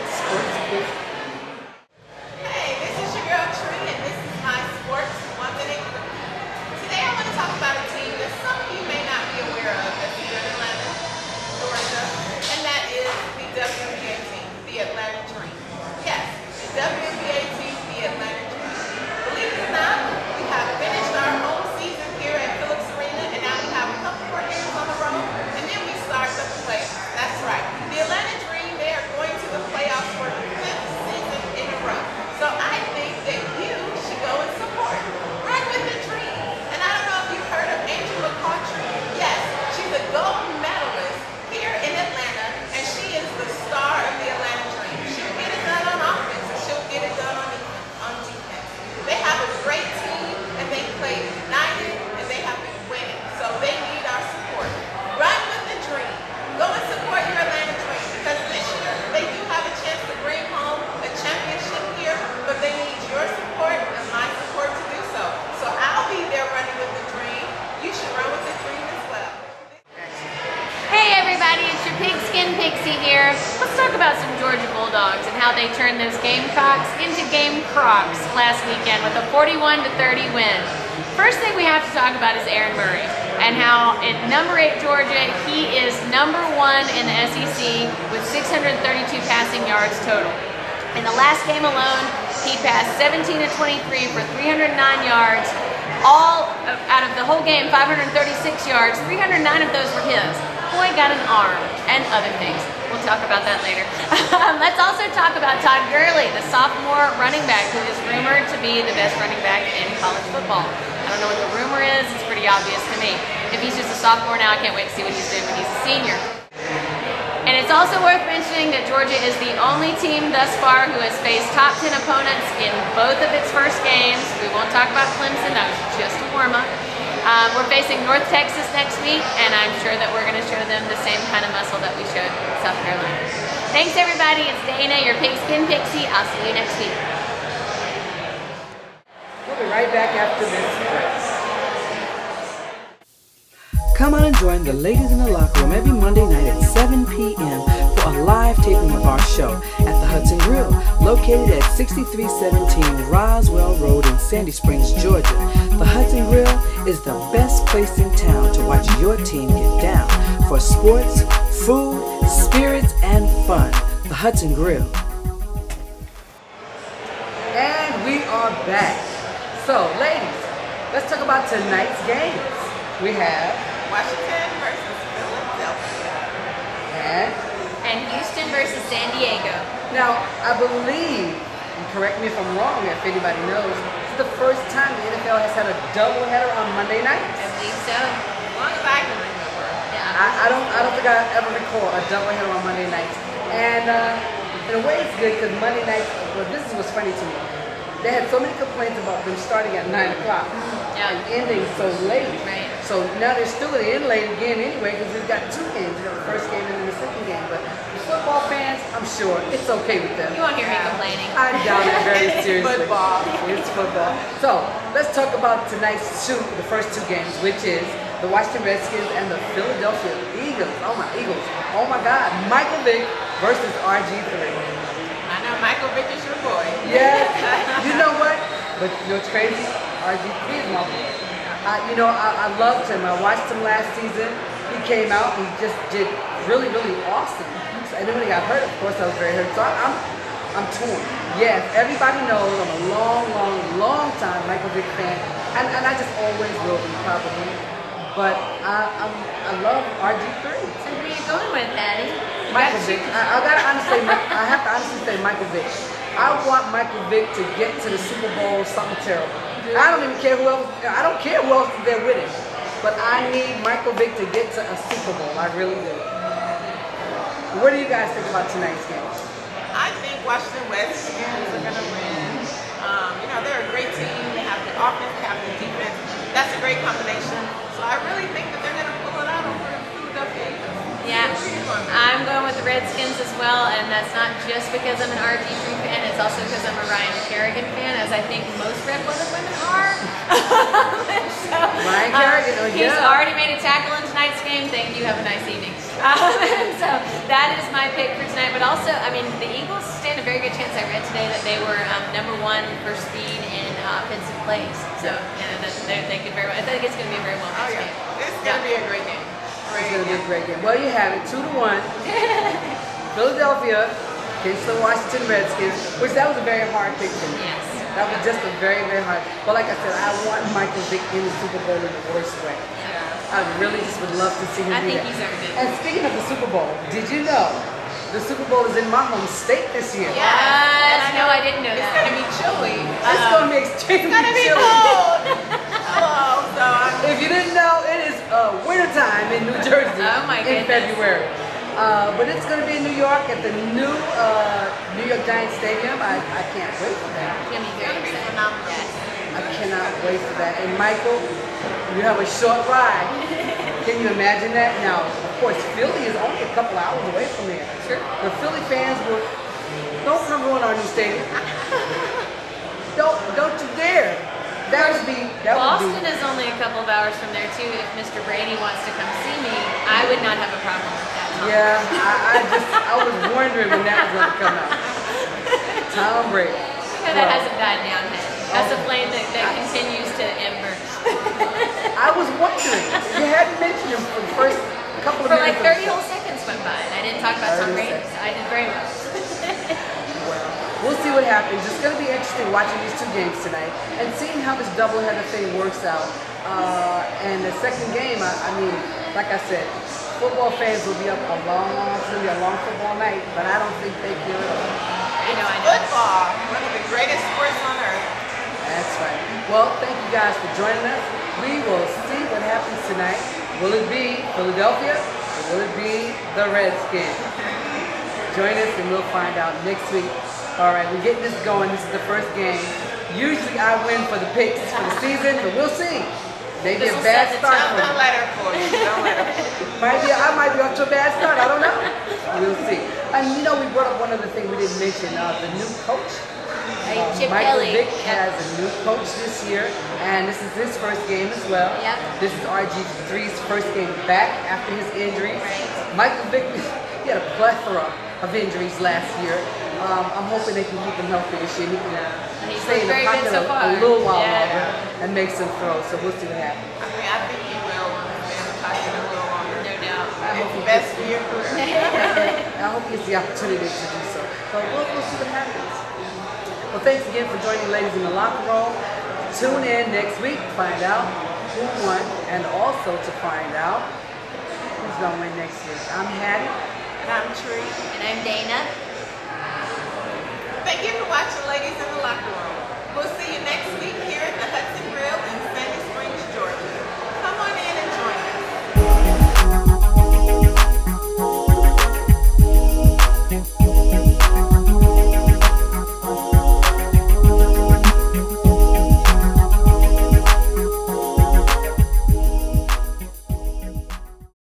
next Sports Quiz. Hey, this is your girl Tree, and this is my Sports 1 Minute. Today I want to talk about a team that some of you may not be aware of that's here in Atlanta, Georgia, and that is the WNBA team, the Atlanta Dream. Yes, the WNBA team, the Atlanta Dream. Believe it or not, we have finished our home season here at Phillips Arena, and now we have a couple more games on the road, and then we start the playoffs. That's right. The Atlanta Dream, they are going to the playoffs for the 5th season in a row. So I think that you should go and support. Run with the Dream. And I don't know if you've heard of Angela Country. Yes, she's a gold medalist here in Atlanta, and she is the star of the Atlanta Dream. She'll get it done on offense, and she'll get it done on defense. They have a great team, and they play united, and they have been winning. So they need our support. Run with the Dream. Go and support your Atlanta Dream, because this year they do have a chance to bring home a championship here, but they need your support and my support to do so. So I'll be there running with the Dream. You should run with the Dream as well. Hey everybody, it's your Pigskin Pixie here. Let's talk about some Georgia Bulldogs and how they turned those Gamecocks into Game Crocs last weekend with a 41-30 win. First thing we have to talk about is Aaron Murray and how in number 8 Georgia, he is number 1 in the SEC with 632 passing yards total. In the last game alone, he passed 17 of 23 for 309 yards. All out of the whole game, 536 yards, 309 of those were his. Boy got an arm and other things. We'll talk about that later. Let's also talk about Todd Gurley, the sophomore running back who is rumored to be the best running back in college football. I don't know what the rumor is. It's pretty obvious to me. If he's just a sophomore now, I can't wait to see what he's doing when he's a senior. And it's also worth mentioning that Georgia is the only team thus far who has faced top 10 opponents in both of its first games. We won't talk about Clemson, that was just a warm-up. We're facing North Texas next week, and I'm sure that we're going to show them the same kind of muscle that we showed South Carolina. Thanks everybody, it's Dana, your Pigskin Pixie. I'll see you next week. We'll be right back after this break. Come on and join the ladies in the locker room every Monday night at 7 p.m. for a live taping of our show at the Hudson Grill, located at 6317 Roswell Road in Sandy Springs, Georgia. The Hudson Grill is the best place in town to watch your team get down for sports, food, spirits, and fun. The Hudson Grill. And we are back. So, ladies, let's talk about tonight's games. We have Washington versus Philadelphia. And Houston versus San Diego. Now, I believe, and correct me if I'm wrong, if anybody knows, it's the first time the NFL has had a doubleheader on Monday nights. I believe so. As long as I can remember. Yeah. I don't think I ever recall a doubleheader on Monday nights. And in a way, it's good because Monday nights. Well, this is what's funny to me. They had so many complaints about them starting at 9 o'clock and ending so late. Right. So now they're still going to end late again anyway because we've got 2 games. We got the first game and then the second game. But the football fans, I'm sure it's okay with them. You won't hear me complaining. I doubt it very seriously. Football. It's football. So let's talk about tonight's the first 2 games, which is the Washington Redskins and the Philadelphia Eagles. Oh my Eagles! Oh my God! Michael Vick versus RG3. I know Michael Vick is your boy. Yeah. You know what? But you know what's crazy? RG3 is my boy. I loved him. I watched him last season. He came out and he just did really, really awesome. So, and then when he got hurt, of course, I was very hurt. So I'm torn. Yes, everybody knows I'm a long time Michael Vick fan, and I just always will be probably. But I love RG3. So who are you going with, Hattie? Michael Vick. I have to honestly say Michael Vick. I want Michael Vick to get to the Super Bowl something terrible. I don't even care who else. I don't care who else is there with him. But I need Michael Vick to get to a Super Bowl. I really do. What do you guys think about tonight's game? I think Washington Redskins are going to win. They're a great team. They have the offense, they have the defense. That's a great combination. So I really think that they're going to pull it out over the Philadelphia Eagles. Yeah, I'm going with the Redskins as well, and that's not just because I'm an RG3 fan, it's also because I'm a Ryan Kerrigan fan, as I think most red-blooded women are. Ryan Kerrigan, He's already made a tackle in tonight's game. Thank you. Have a nice evening. So that is my pick for tonight. But also, I mean, the Eagles stand a very good chance. I read today that they were #1 for speed in offensive plays. So they could very well. I think it's going to be a very well played game. It's going to be a great game. It's going to be a great game. Well, you have it, 2-1. Philadelphia against the Washington Redskins, which that was a very hard pick for me. Yes. That was just a very, very hard. But like I said, I want Michael Vick in the Super Bowl in the worst way. I really just would love to see him do that. I think he's ever good. And speaking of the Super Bowl, did you know the Super Bowl is in my home state this year? Yes. No, I didn't know that. It's going to be chilly. It's going to be extremely chilly. Cold. Hello. So if you didn't know, it is wintertime in New Jersey in February. But it's going to be in New York at the new New York Giants Stadium. I can't wait for that. It's going to be very phenomenal. I cannot wait for that. And Michael, you have a short ride. Can you imagine that? Now, of course, Philly is only a couple hours away from here. Sure. The Philly fans will, don't come ruin our new stadium. Don't you dare. Boston is only a couple of hours from there too. If Mr. Brady wants to come see me, I would not have a problem with that. Yeah, I was wondering when that was going to come out. Tom Brady. Yeah, that hasn't died down yet. That's a flame that continues to ember. I was wondering. You hadn't mentioned him for the first couple of minutes. For like 30 whole seconds went by, and I didn't talk about Tom Brady. So I did very well. Well, we'll see what happens. It's going to be interesting watching these two games tonight and seeing how this doubleheader thing works out. And the second game, I mean, like I said, football fans will be up it's going to be a long football night, but I don't think they care at all. I know. Football, one of the greatest sports on earth. That's right. Well, thank you guys for joining us. We will see what happens tonight. Will it be Philadelphia or will it be the Redskins? Join us and we'll find out next week. All right, we're getting this going. This is the first game. Usually I win for the picks for the season, but we'll see. Maybe a bad start for Don't let her for you. Don't let her. I might be off to a bad start. I don't know. We'll see. And you know, we brought up one other thing we didn't mention. The new coach. Michael Vick has a new coach this year, and this is his first game as well. Yep. This is RG3's first game back after his injury. Right. Michael Vick, he had a plethora of injuries last year. I'm hoping they can keep him healthy this year. He can stay in the pocket a little while longer and make some throws. So we'll see what happens. I mean, I think he will stay in the pocket a little longer. No doubt. It's the best for your career. I hope he gets the opportunity to do so. But we'll see what happens. Well, thanks again for joining Ladies in the Locker Room. Tune in next week to find out who won and also to find out who's going to win next week. I'm Hattie. And I'm Tree. And I'm Dana. Thank you for watching Ladies in the Locker Room. We'll see you next week here